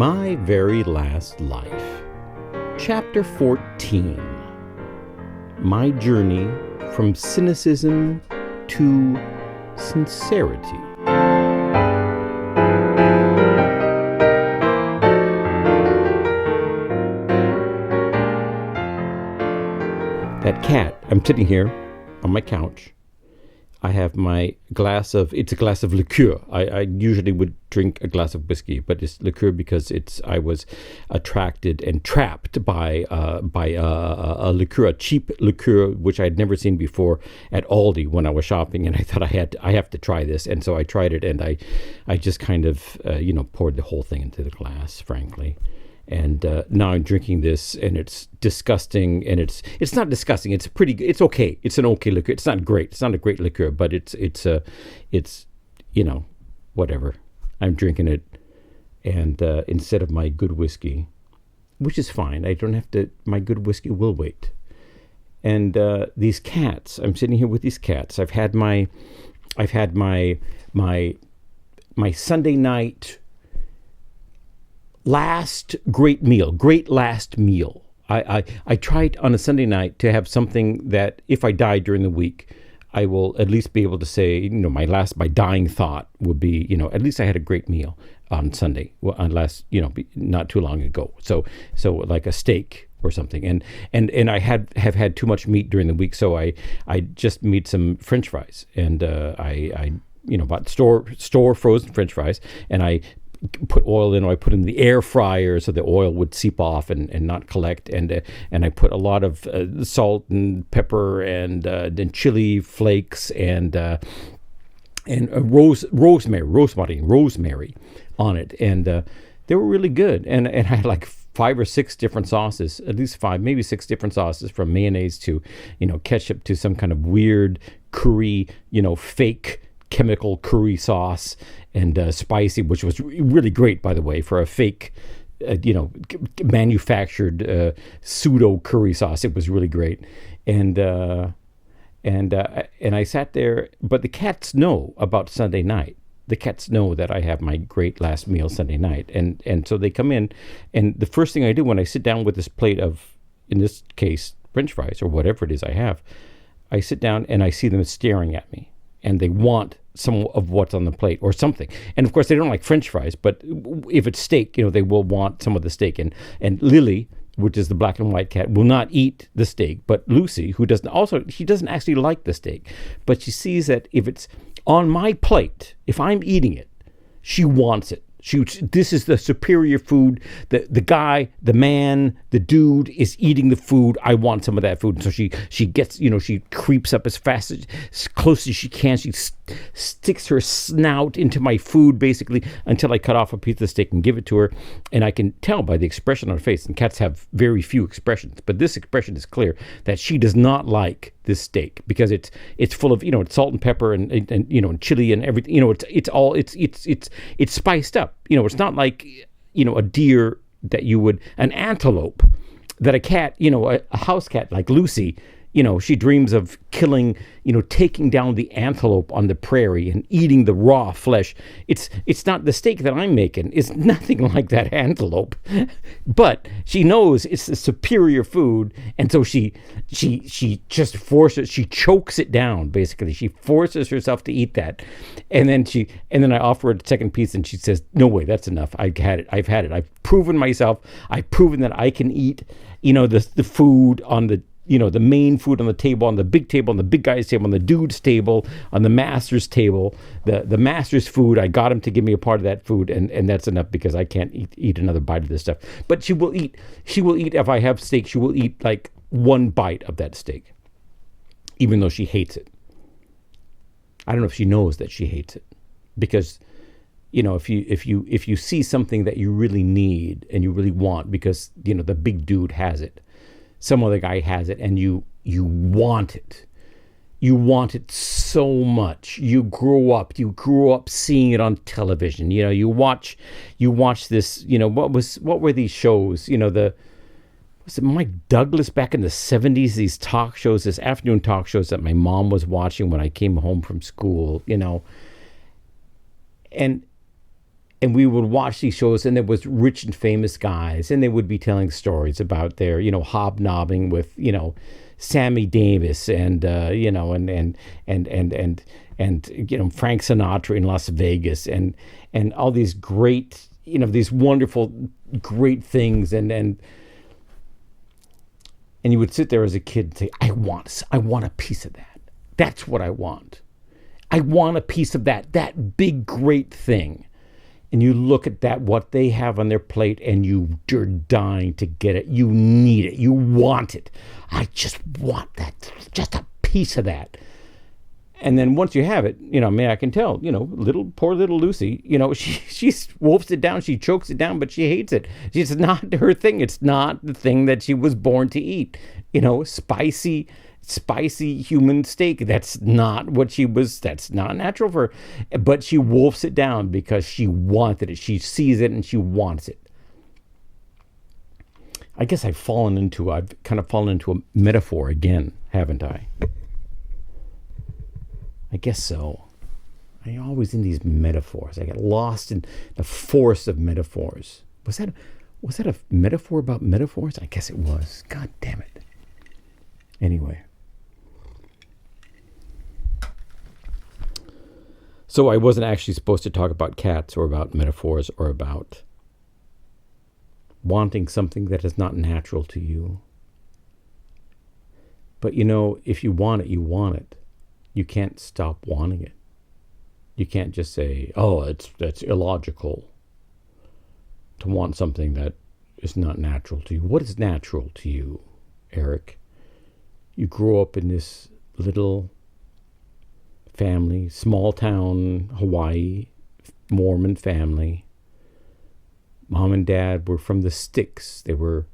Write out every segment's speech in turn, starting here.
My Very Last Life. Chapter 14. My Journey from Cynicism to Sincerity. That cat, I'm sitting here on my couch. I have my it's a glass of liqueur. I usually would drink a glass of whiskey, but it's liqueur because I was attracted and trapped by a liqueur, a cheap liqueur, which I had never seen before at Aldi when I was shopping, and I thought I have to try this, and so I tried it, and I just kind of poured the whole thing into the glass, frankly. And now I'm drinking this, and it's disgusting. And it's not disgusting. It's okay. It's an okay liqueur. It's not great. It's not a great liqueur, but it's whatever. I'm drinking it, and instead of my good whiskey, which is fine. I don't have to. My good whiskey will wait. And these cats. I'm sitting here with these cats. I've had my Sunday night last great last meal. I tried on a Sunday night to have something that if I die during the week, I will at least be able to say, my dying thought would be, at least I had a great meal on Sunday, not too long ago. So like a steak or something. And I have had too much meat during the week, so I just made some French fries, and I bought store frozen French fries, and I put oil in, or I put in the air fryer so the oil would seep off and not collect, and I put a lot of salt and pepper and then chili flakes and rosemary on it, and they were really good, and I had like 5 or 6 different sauces, at least 5, maybe 6 different sauces, from mayonnaise to ketchup to some kind of weird curry, fake chemical curry sauce, and spicy, which was really great, by the way, for a fake, manufactured pseudo curry sauce. It was really great, and I sat there. But the cats know about Sunday night. The cats know that I have my great last meal Sunday night, and so they come in, and the first thing I do when I sit down with this plate of, in this case, French fries or whatever it is I have, I sit down and I see them staring at me, and they want some of what's on the plate or something. And of course they don't like French fries, but if it's steak, they will want some of the steak. And Lily, which is the black and white cat, will not eat the steak, but Lucy, she doesn't actually like the steak, but she sees that if it's on my plate, if I'm eating it, she wants it. This is the superior food. The guy, the man, the dude is eating the food. I want some of that food. And so she gets, she creeps up as close as she can. She sticks her snout into my food, basically, until I cut off a piece of the steak and give it to her. And I can tell by the expression on her face, and cats have very few expressions, but this expression is clear that she does not like this steak, because it's full of it's salt and pepper and and chili and everything. It's spiced up. It's not like a deer that you would, an antelope that a cat, a house cat like Lucy, she dreams of killing, taking down the antelope on the prairie and eating the raw flesh. It's not the steak that I'm making. It's nothing like that antelope, but she knows it's the superior food, and so she just she chokes it down. Basically, she forces herself to eat that, and then I offer her a second piece, and she says, "No way, that's enough. I've had it. I've proven myself. I've proven that I can eat, the food on the." The main food on the table, on the big table, on the big guy's table, on the dude's table, on the master's table, the master's food. I got him to give me a part of that food, and that's enough, because I can't eat another bite of this stuff. But she will eat, if I have steak, she will eat like one bite of that steak, even though she hates it. I don't know if she knows that she hates it, because if you see something that you really need and you really want, because the big dude has it, some other guy has it, and you want it. You want it so much. You grew up seeing it on television. You watch this, what were these shows? Was it Mike Douglas back in the 70s? These talk shows, this afternoon talk shows that my mom was watching when I came home from school, and and we would watch these shows, and there was rich and famous guys, and they would be telling stories about their, hobnobbing with, Sammy Davis and, and Frank Sinatra in Las Vegas, and all these great, these wonderful, great things, and you would sit there as a kid and say, I want a piece of that. That's what I want. I want a piece of that big, great thing. And you look at that, what they have on their plate, and you're dying to get it. You need it. You want it. I just want that, just a piece of that. And then once you have it, I can tell, poor little Lucy, she wolfs it down, she chokes it down, but she hates it. It's not her thing. It's not the thing that she was born to eat. Spicy human steak. That's not what that's not natural for her. But she wolfs it down because she wanted it. She sees it and she wants it. I guess I've kind of fallen into a metaphor again, haven't I? I guess so. I'm always in these metaphors. I get lost in the forest of metaphors. Was that a metaphor about metaphors? I guess it was. God damn it. Anyway. So I wasn't actually supposed to talk about cats or about metaphors or about wanting something that is not natural to you. But if you want it, you want it. You can't stop wanting it. You can't just say, oh, that's illogical to want something that is not natural to you. What is natural to you, Eric? You grew up in this little family, small town, Hawaii, Mormon family. Mom and Dad were from the sticks. They were,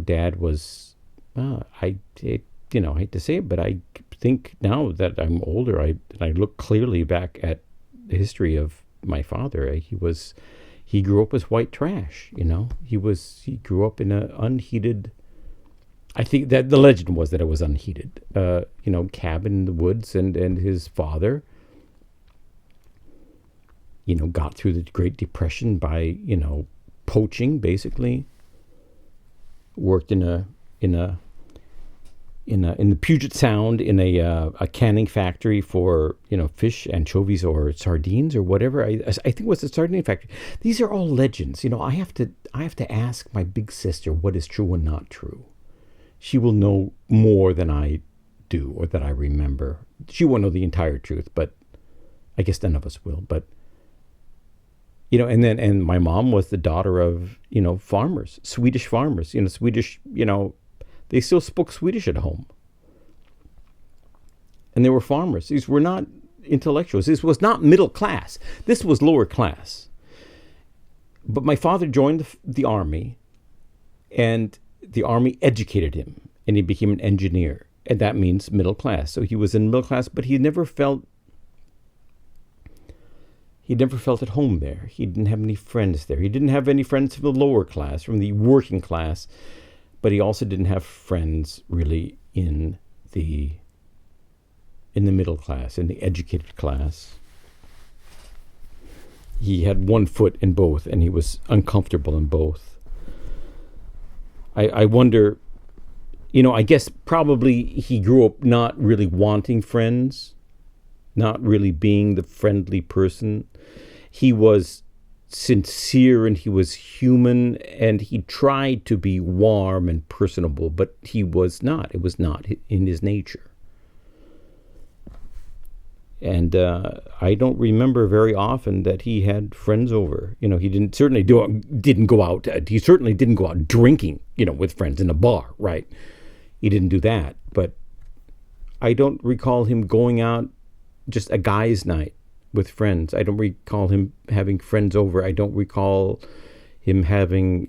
Dad was, I hate to say it, but I think now that I'm older, I look clearly back at the history of my father. He grew up as white trash, he grew up in an unheated, I think that the legend was that it was unheated, cabin in the woods, and his father, got through the Great Depression by, poaching, basically. Worked in the Puget Sound in a canning factory for, fish, anchovies, or sardines or whatever. I think it was a sardine factory. These are all legends. I have to ask my big sister what is true and not true. She will know more than I do or that I remember. She won't know the entire truth, but I guess none of us will. But and my mom was the daughter of farmers, Swedish farmers. Swedish. They still spoke Swedish at home. And they were farmers. These were not intellectuals. This was not middle class. This was lower class. But my father joined the army, and the army educated him, and he became an engineer. And that means middle class. So he was in middle class, but he never felt at home there. He didn't have any friends there. He didn't have any friends from the lower class, from the working class. But he also didn't have friends really in the middle class, in the educated class. He had one foot in both, and he was uncomfortable in both. I wonder, I guess probably he grew up not really wanting friends, not really being the friendly person. He was sincere and he was human, and he tried to be warm and personable, but he was not. It was not in his nature. And I don't remember very often that he had friends over. He certainly didn't go out. He certainly didn't go out drinking, with friends in a bar, right? He didn't do that. But I don't recall him going out just a guy's night with friends. I don't recall him having friends over. I don't recall him having,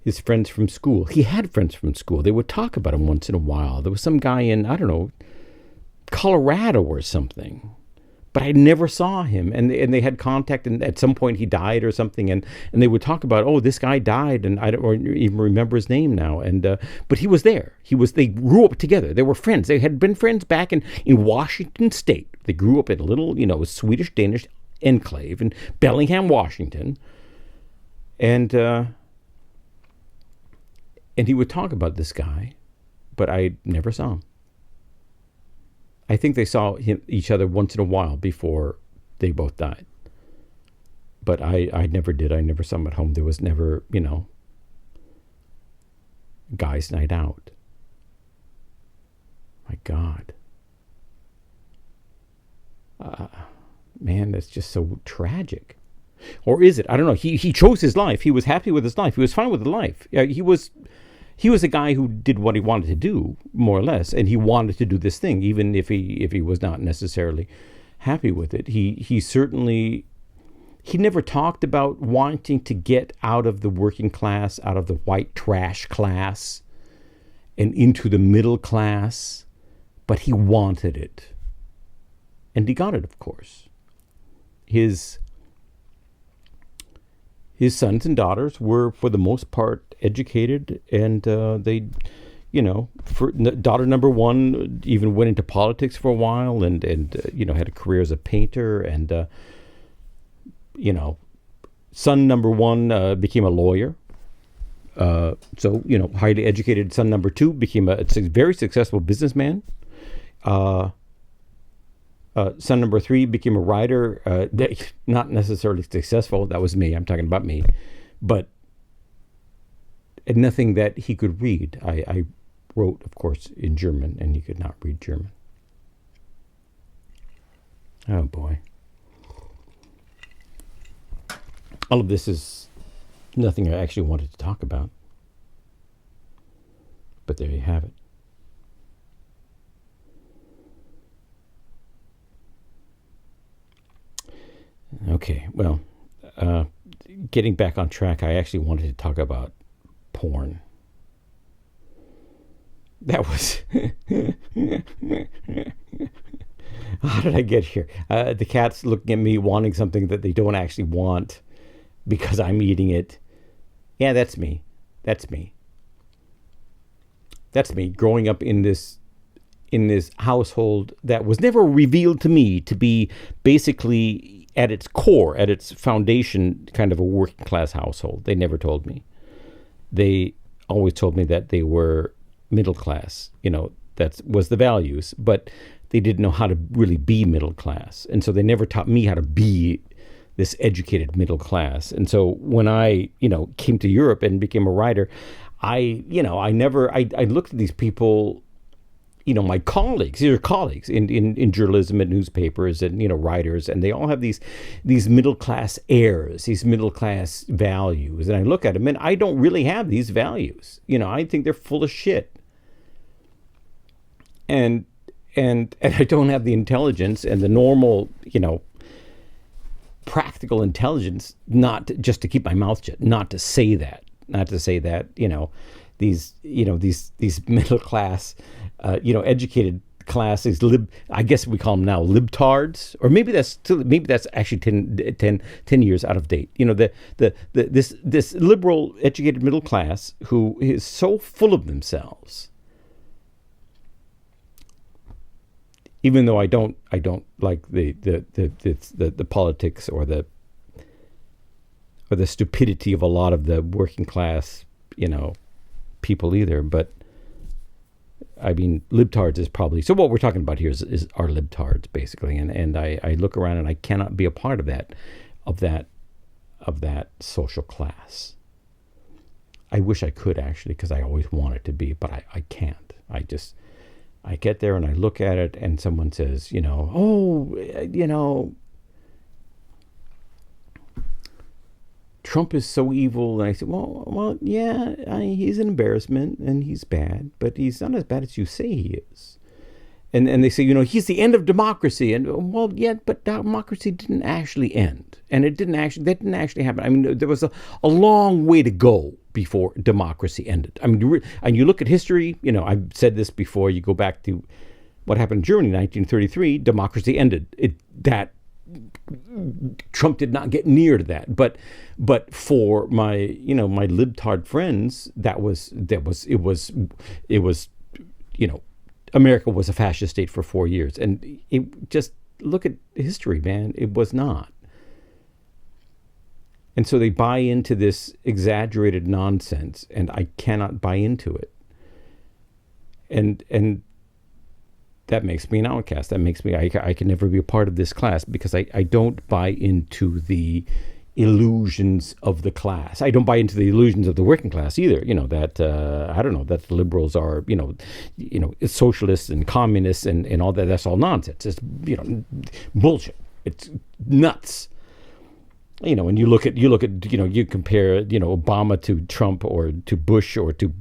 his friends from school. He had friends from school. They would talk about him once in a while. There was some guy in, I don't know, Colorado or something, but I never saw him. And they had contact, and at some point he died or something. And they would talk about, oh, this guy died, and I don't even remember his name now. And but he was there. They grew up together. They were friends. They had been friends back in Washington State. They grew up in a little, Swedish Danish enclave in Bellingham, Washington, and he would talk about this guy, but I never saw him. I think they saw each other once in a while before they both died. But I never did. I never saw him at home. There was never, guys' night out. My God. Man, that's just so tragic. Or is it? I don't know. He chose his life. He was happy with his life. He was fine with his life. He was a guy who did what he wanted to do, more or less, and he wanted to do this thing, even if he was not necessarily happy with it. He certainly, he never talked about wanting to get out of the working class, out of the white trash class, and into the middle class, but he wanted it. And he got it, of course. His sons and daughters were, for the most part, educated, and they, for daughter number one even went into politics for a while, and had a career as a painter, and son number one became a lawyer. So highly educated son number two became a very successful businessman. Son number three became a writer, not necessarily successful. That was me. I'm talking about me. But nothing that he could read. I wrote, of course, in German, and he could not read German. Oh, boy. All of this is nothing I actually wanted to talk about. But there you have it. Okay, well, getting back on track, I actually wanted to talk about porn. That was... How did I get here? The cat's looking at me wanting something that they don't actually want because I'm eating it. Yeah, that's me. That's me. That's me growing up in this household that was never revealed to me to be basically at its core, at its foundation, kind of a working class household. They never told me. They always told me that they were middle class. That was the values, but they didn't know how to really be middle class. And so they never taught me how to be this educated middle class. And so when I, came to Europe and became a writer, I looked at these people, my colleagues, these are colleagues in journalism and newspapers and, writers, and they all have these middle class airs, these middle class values. And I look at them and I don't really have these values. I think they're full of shit. And I don't have the intelligence and the normal, practical intelligence, not just to keep my mouth shut, not to say that, these middle class, educated classes, I guess we call them now libtards, or maybe that's actually 10 years out of date. This liberal educated middle class who is so full of themselves. Even though I don't like the politics or the stupidity of a lot of the working class, people either, but I mean, libtards is probably, so what we're talking about here is our libtards basically, and I look around and I cannot be a part of that social class. I wish I could actually, because I always wanted to be, but I can't. I get there and I look at it and someone says, Trump is so evil. And I said, well, yeah, he's an embarrassment and he's bad, but he's not as bad as you say he is. And they say, he's the end of democracy. And well, yeah, but democracy didn't actually end. And that didn't actually happen. I mean, there was a long way to go before democracy ended. I mean, and you look at history, I've said this before, you go back to what happened in Germany in 1933, democracy ended. Trump did not get near to that, but for my my libtard friends, it was America was a fascist state for 4 years, and it just look at history, man. It was not. And so they buy into this exaggerated nonsense, and I cannot buy into it. And that makes me an outcast. That makes me, I can never be a part of this class because I don't buy into the illusions of the class. I don't buy into the illusions of the working class either. That I don't know, that the liberals are socialists and communists and all that. That's all nonsense. It's bullshit. It's nuts. And you look at you compare Obama to Trump or to Bush or to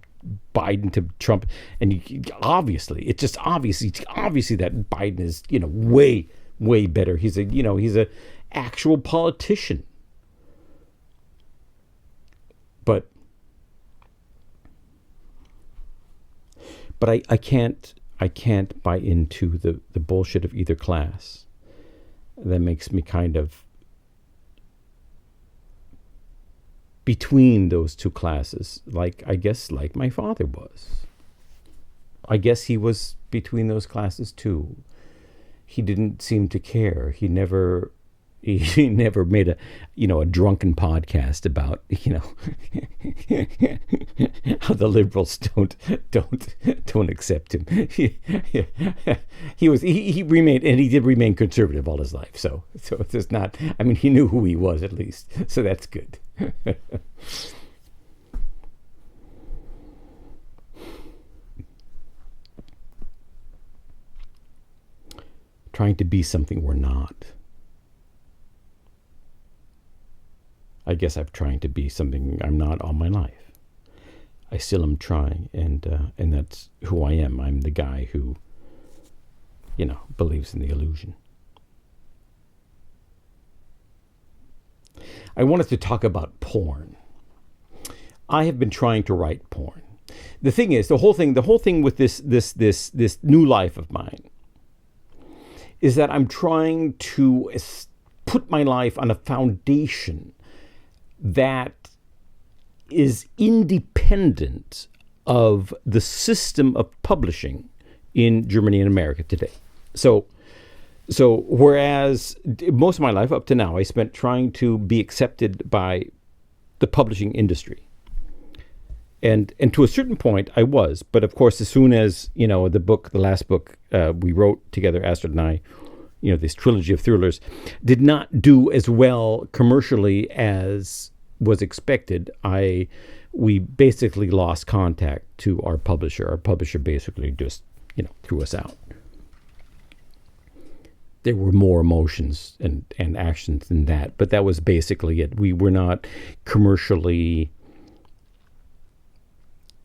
Biden to Trump, and it's just obviously that Biden is way better. He's a actual politician. But I can't buy into the bullshit of either class. That makes me kind of between those two classes, like my father was. I guess he was between those classes too. He didn't seem to care. He never made a drunken podcast about how the liberals don't accept him. He remained, and he did remain conservative all his life. So it's not. I mean, he knew who he was at least. So that's good. Trying to be something we're not. I guess I'm trying to be something I'm not all my life. I still am trying, and that's who I am. I'm the guy who, believes in the illusion. I wanted to talk about porn. I have been trying to write porn. The thing is, the whole thing with this new life of mine is that I'm trying to put my life on a foundation that is independent of the system of publishing in Germany and America today. So whereas most of my life up to now I spent trying to be accepted by the publishing industry. And to a certain point I was, but of course as soon as, the last book we wrote together, Astrid and I, this trilogy of thrillers, did not do as well commercially as was expected, we basically lost contact to our publisher. Our publisher basically just, threw us out. There were more emotions and actions than that, but that was basically it. We were not commercially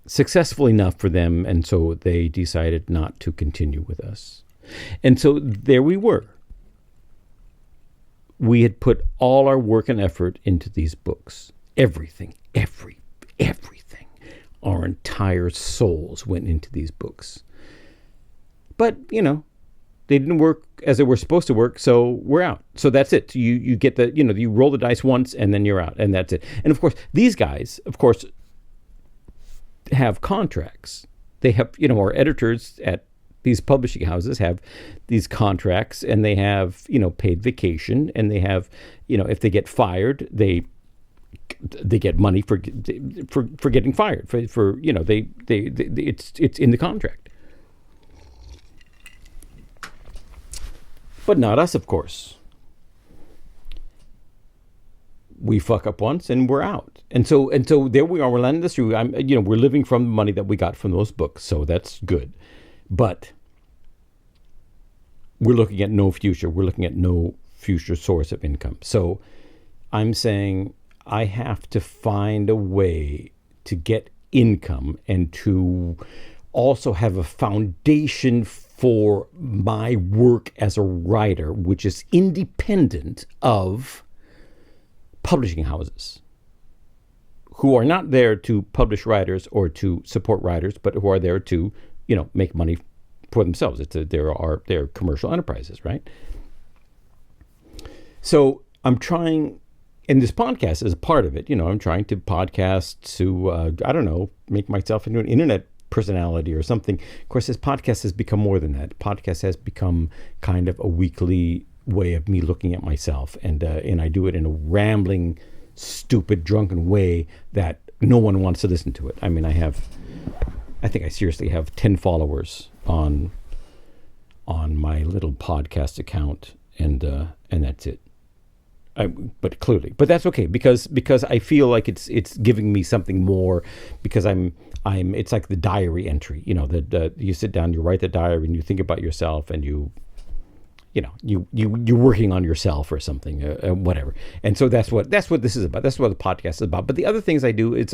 successful enough for them, and so they decided not to continue with us. And so there we were. We had put all our work and effort into these books. Everything. Our entire souls went into these books. But, they didn't work as they were supposed to work, so we're out. So that's it. You get you roll the dice once and then you're out, and that's it. And of course, these guys, have contracts. They have, our editors at these publishing houses have these contracts, and they have, paid vacation, and they have, if they get fired, they get money for getting fired. It's in the contract. But not us, of course. We fuck up once and we're out. And so there we are. We're landing this through. We're living from the money that we got from those books, so that's good. But we're looking at no future. We're looking at no future source of income. So I'm saying I have to find a way to get income and to also have a foundation for my work as a writer, which is independent of publishing houses, who are not there to publish writers or to support writers, but who are there to, make money for themselves. They're commercial enterprises, right? So I'm trying, and this podcast is a part of it. I'm trying to podcast to, make myself into an internet personality or something. Of course, this podcast has become more than that. Podcast has become kind of a weekly way of me looking at myself, and I do it in a rambling stupid, drunken way that no one wants to listen to it. I mean, I think I seriously have 10 followers on my little podcast account, and that's it. But that's okay, because I feel like it's giving me something more, because it's like the diary entry, you sit down, you write the diary, and you think about yourself, and you're working on yourself or something, whatever. And so that's what this is about. That's what the podcast is about. But the other things I do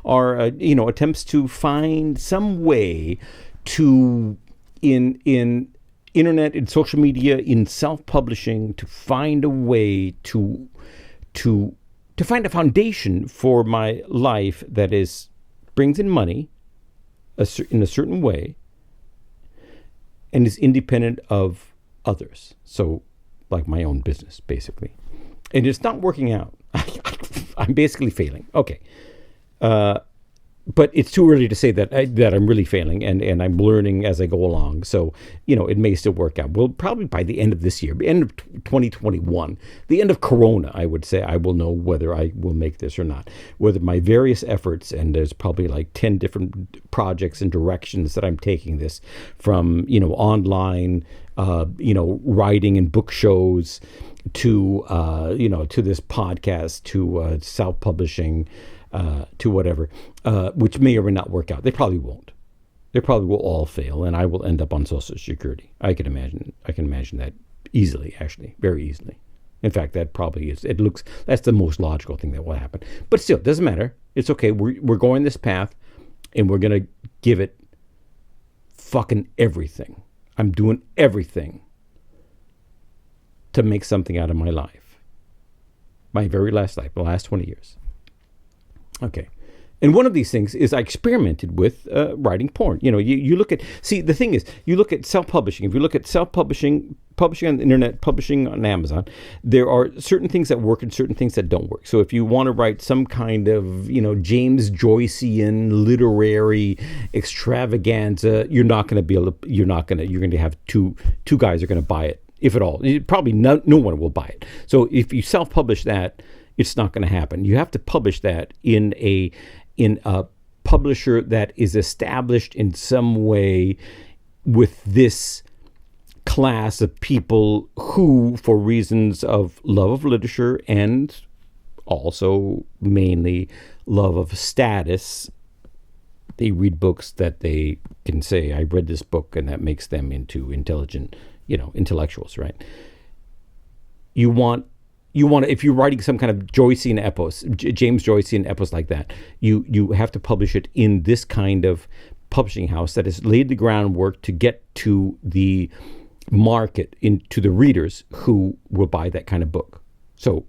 are attempts to find some way to in internet, in social media, in self-publishing, to find a way to find a foundation for my life that brings in money in a certain way and is independent of others. So like my own business, basically. And it's not working out. I'm basically failing. Okay. But it's too early to say that I'm really failing, and I'm learning as I go along. So, it may still work out. Well, probably by the end of this year, end of 2021, the end of Corona, I would say, I will know whether I will make this or not. Whether my various efforts, and there's probably like 10 different projects and directions that I'm taking this from, online, writing and book shows to this podcast, to self-publishing, to whatever, which may or may not work out. They probably won't. They probably will all fail, and I will end up on Social Security. I can imagine that easily, actually, very easily. In fact, that probably is. That's the most logical thing that will happen. But still, it doesn't matter. It's okay. We're going this path, and we're gonna give it fucking everything. I'm doing everything to make something out of my life. My very last life, the last 20 years. Okay. And one of these things is I experimented with writing porn. You look at, the thing is, you look at self-publishing. If you look at self-publishing, publishing on the internet, publishing on Amazon, there are certain things that work and certain things that don't work. So if you want to write some kind of, James Joycean literary extravaganza, you're going to have two guys are going to buy it, if at all. Probably no one will buy it. So if you self-publish that, it's not going to happen. You have to publish that in a publisher that is established in some way with this class of people who, for reasons of love of literature and also mainly love of status, they read books that they can say, I read this book, and that makes them into intelligent, intellectuals, right? You want if you're writing some kind of Joycean epos, James Joycean epos like that, you have to publish it in this kind of publishing house that has laid the groundwork to get to the market, into the readers who will buy that kind of book. So,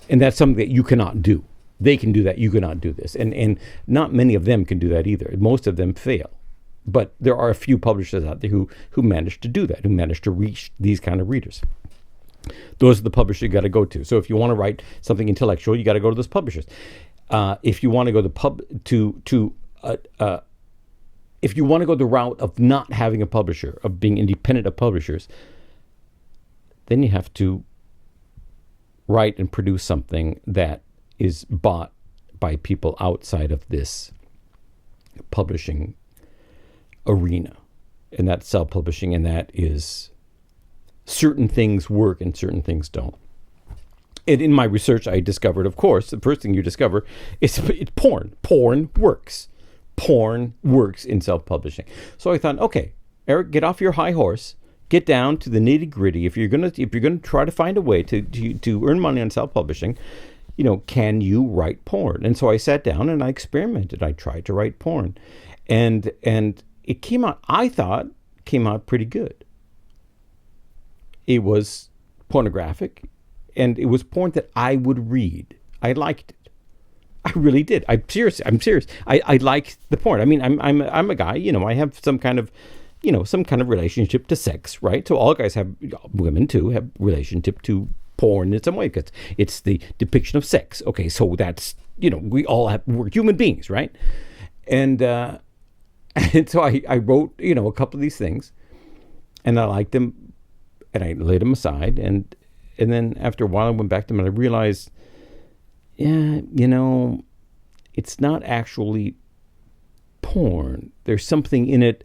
and that's something that you cannot do. They can do that. You cannot do this. And not many of them can do that either. Most of them fail. But there are a few publishers out there who manage to do that, who manage to reach these kind of readers. Those are the publishers you got to go to. So if you want to write something intellectual, you got to go to those publishers. If you want to go if you want to go the route of not having a publisher, of being independent of publishers, then you have to write and produce something that is bought by people outside of this publishing arena. And that's self-publishing, and that is certain things work and certain things don't. And in my research, I discovered, of course, the first thing you discover is it's porn. Porn works. Porn works in self-publishing. So I thought, okay, Eric, get off your high horse, get down to the nitty-gritty. If you're gonna try to find a way to earn money on self-publishing, can you write porn? And so I sat down and I experimented. I tried to write porn, and it came out. I thought came out pretty good. It was pornographic, and it was porn that I would read. I liked it. I really did. I'm serious. I liked the porn. I mean, I'm a guy. I have some kind of relationship to sex, right? So all guys have, women too, have relationship to porn in some way, because it's the depiction of sex. Okay, so that's we're human beings, right? And so I wrote a couple of these things, and I liked them. And I laid them aside, and then after a while I went back to them, and I realized, yeah, it's not actually porn. There's something in it.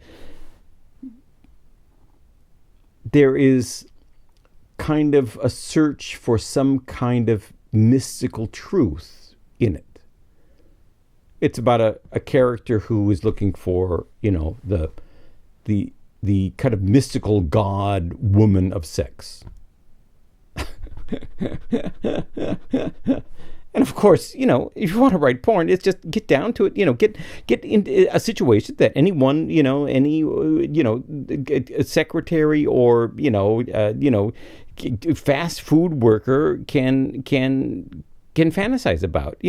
There is kind of a search for some kind of mystical truth in it. It's about a character who is looking for, the kind of mystical god woman of sex. And of course, if you want to write porn, it's just get down to it. Get into a situation that anyone, a secretary or fast food worker can fantasize about.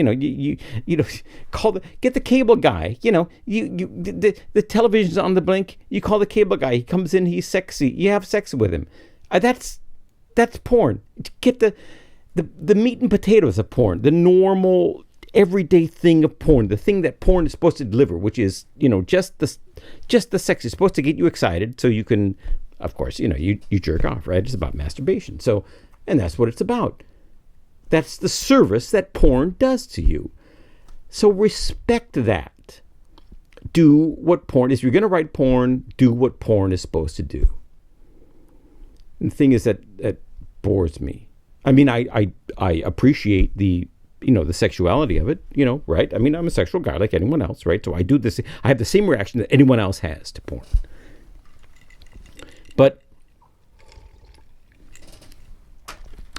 Get the cable guy. The television's on the blink. You call the cable guy. He comes in. He's sexy. You have sex with him. That's porn. Get the meat and potatoes of porn, the normal everyday thing of porn, the thing that porn is supposed to deliver, which is just the sex is supposed to get you excited, so you can, of course, you jerk off, right? It's about masturbation. So, and that's what it's about. That's the service that porn does to you. So respect that. Do what porn is. If you're going to write porn, do what porn is supposed to do. And the thing is that bores me. I mean, I appreciate the sexuality of it, right? I mean, I'm a sexual guy like anyone else, right? So I do this. I have the same reaction that anyone else has to porn. But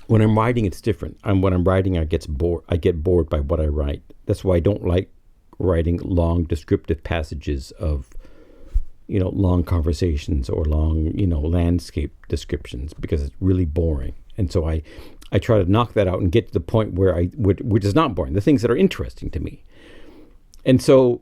when I'm writing, it's different. When I'm writing, I get bored by what I write. That's why I don't like writing long descriptive passages of, long conversations or long, landscape descriptions, because it's really boring. And so I try to knock that out and get to the point which is not boring, the things that are interesting to me. And so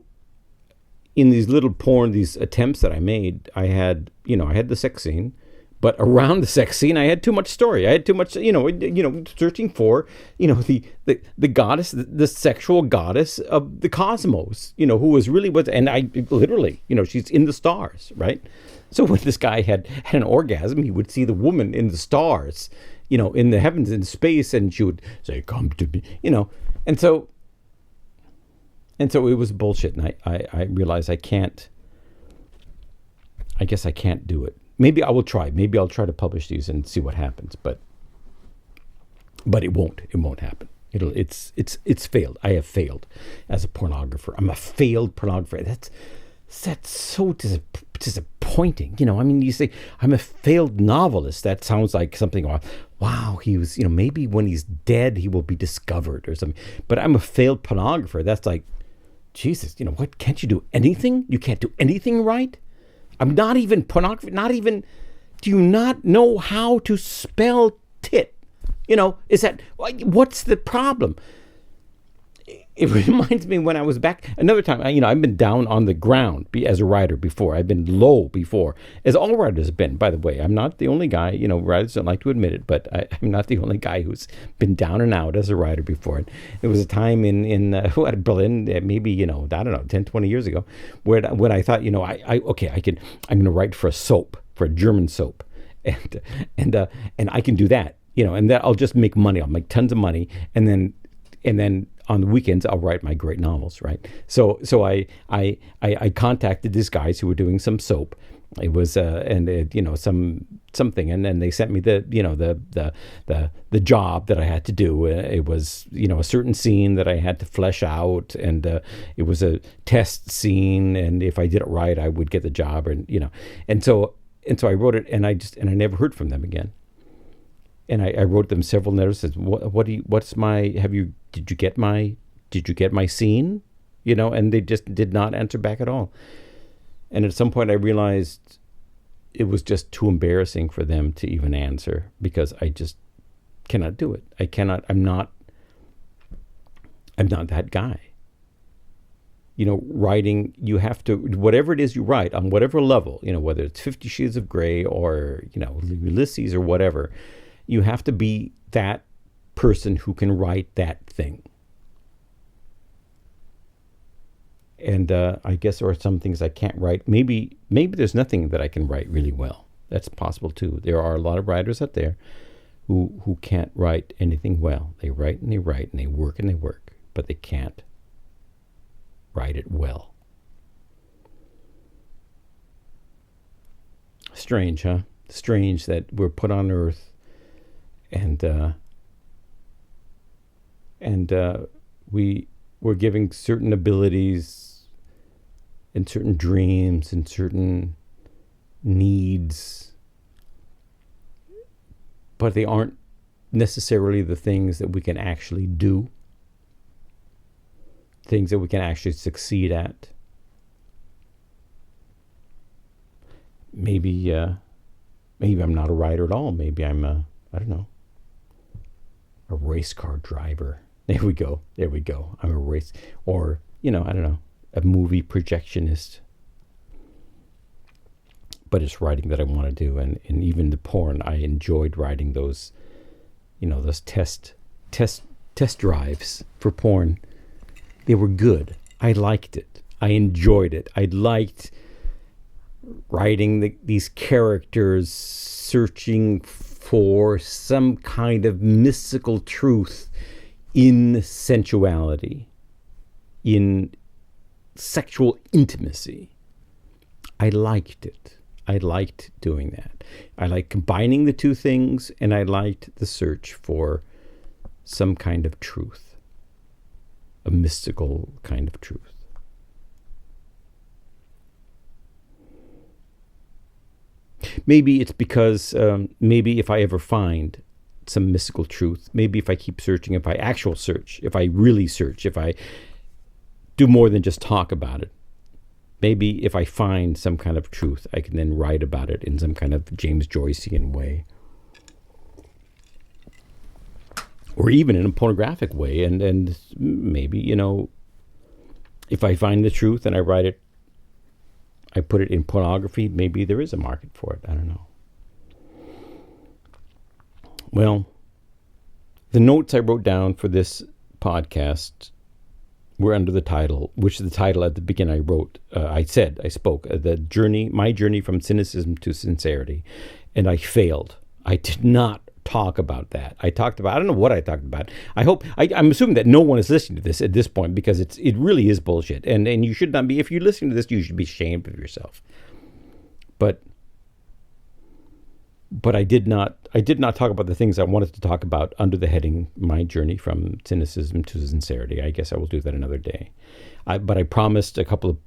in these little porn, these attempts that I made, I had the sex scene, but around the sex scene, I had too much story. I had too much, searching for, the goddess, the sexual goddess of the cosmos, who was, and I literally, she's in the stars, right? So when this guy had an orgasm, he would see the woman in the stars, in the heavens, in space, and she would say, "Come to me," and so it was bullshit. And I realized I guess I can't do it. Maybe I will try. Maybe I'll try to publish these and see what happens. But it won't. It won't happen. It's failed. I have failed as a pornographer. I'm a failed pornographer. That's so disappointing. I mean, you say I'm a failed novelist. That sounds like something. Wow, he was. Maybe when he's dead, he will be discovered or something. But I'm a failed pornographer. That's like, Jesus. What? Can't you do anything? You can't do anything right. I'm not even pornography. Not even. Do you not know how to spell tit? Is that what's the problem? It reminds me when I was back another time. I've been down on the ground as a writer before. I've been low before, as all writers have been. By the way, I'm not the only guy. Writers don't like to admit it, but I'm not the only guy who's been down and out as a writer before. There was a time in Berlin, maybe I don't know, 10, 20 years ago, when I thought, I'm going to write for a German soap, and I can do that, and that I'll just make money. I'll make tons of money, and then on the weekends I'll write my great novels, right? So I contacted these guys who were doing some soap. It was something, and then they sent me the job that I had to do. It was a certain scene that I had to flesh out, and it was a test scene, and if I did it right, I would get the job, and so I wrote it, and I never heard from them again. And I wrote them several letters. Said, did you get my scene? And they just did not answer back at all. And at some point I realized it was just too embarrassing for them to even answer, because I just cannot do it. I'm not that guy. Writing, you have to, whatever it is you write on whatever level, whether it's 50 Shades of Grey or, Ulysses or whatever, you have to be that person who can write that thing. And I guess there are some things I can't write. Maybe there's nothing that I can write really well. That's possible too. There are a lot of writers out there who can't write anything well. They write and they write and they work, but they can't write it well. Strange, huh? Strange that we're put on earth and we're giving certain abilities and certain dreams and certain needs, but they aren't necessarily the things that we can actually do, things that we can actually succeed at. Maybe I'm not a writer at all. Maybe I'm a race car driver. There we go. I'm a race, or, a movie projectionist. But it's writing that I want to do. And even the porn, I enjoyed writing those, those test drives for porn. They were good. I liked it. I enjoyed it. I liked writing these characters searching for some kind of mystical truth in sensuality, in sexual intimacy. I liked it. I liked doing that. I liked combining the two things, and I liked the search for some kind of truth, a mystical kind of truth. Maybe it's because maybe if I ever find some mystical truth, maybe if I keep searching, if I really search, if I do more than just talk about it, maybe if I find some kind of truth, I can then write about it in some kind of James Joycean way. Or even in a pornographic way. And maybe, if I find the truth and I write it, I put it in pornography, maybe there is a market for it. I don't know. Well, the notes I wrote down for this podcast were under the title, which is the title at the beginning I spoke, my journey from cynicism to sincerity. And I failed. I did not talk about that. I don't know what I talked about. I'm assuming that no one is listening to this at this point, because it really is bullshit. And you should not be, if you're listening to this, you should be ashamed of yourself. But I did not talk about the things I wanted to talk about under the heading, my journey from cynicism to sincerity. I guess I will do that another day. But I promised a couple of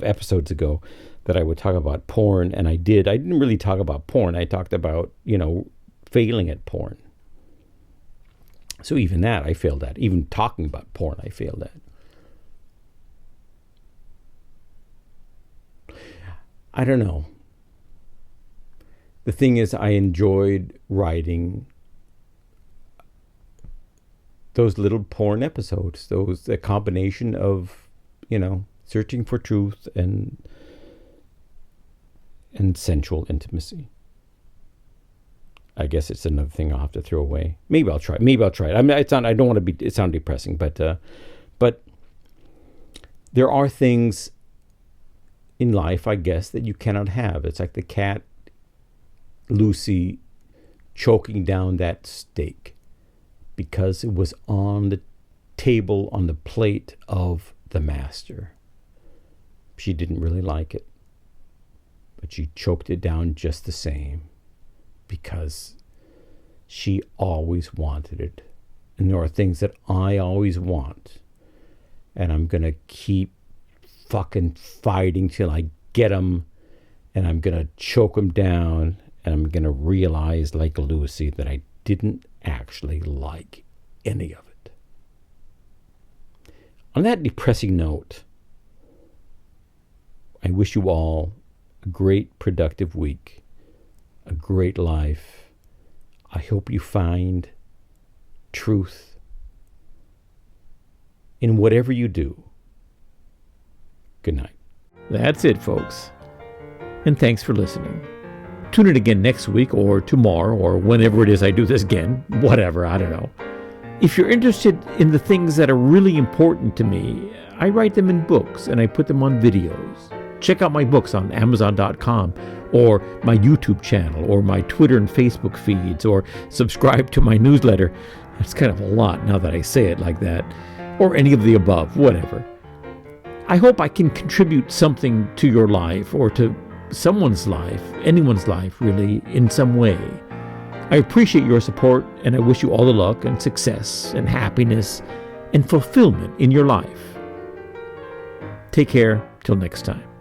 episodes ago, that I would talk about porn, and I did. I didn't really talk about porn. I talked about, failing at porn. So even that I failed at. Even talking about porn I failed at. I don't know. The thing is, I enjoyed writing those little porn episodes, the combination of, searching for truth and sensual intimacy. I guess it's another thing I'll have to throw away. Maybe I'll try it. I mean, I don't want to sound depressing, but there are things in life, I guess, that you cannot have. It's like the cat Lucy choking down that steak because it was on the table, on the plate of the master. She didn't really like it, but she choked it down just the same because she always wanted it. And there are things that I always want, and I'm going to keep fucking fighting till I get them, and I'm going to choke them down, and I'm going to realize, like Lucy, that I didn't actually like any of it. On that depressing note, I wish you all a great productive week, a great life. I hope you find truth in whatever you do. Good night. That's it, folks. And thanks for listening. Tune in again next week or tomorrow or whenever it is I do this again. Whatever, I don't know. If you're interested in the things that are really important to me, I write them in books and I put them on videos. Check out my books on Amazon.com, or my YouTube channel, or my Twitter and Facebook feeds, or subscribe to my newsletter. It's kind of a lot now that I say it like that. Or any of the above, whatever. I hope I can contribute something to your life, or to someone's life, anyone's life really, in some way. I appreciate your support, and I wish you all the luck and success and happiness and fulfillment in your life. Take care till next time.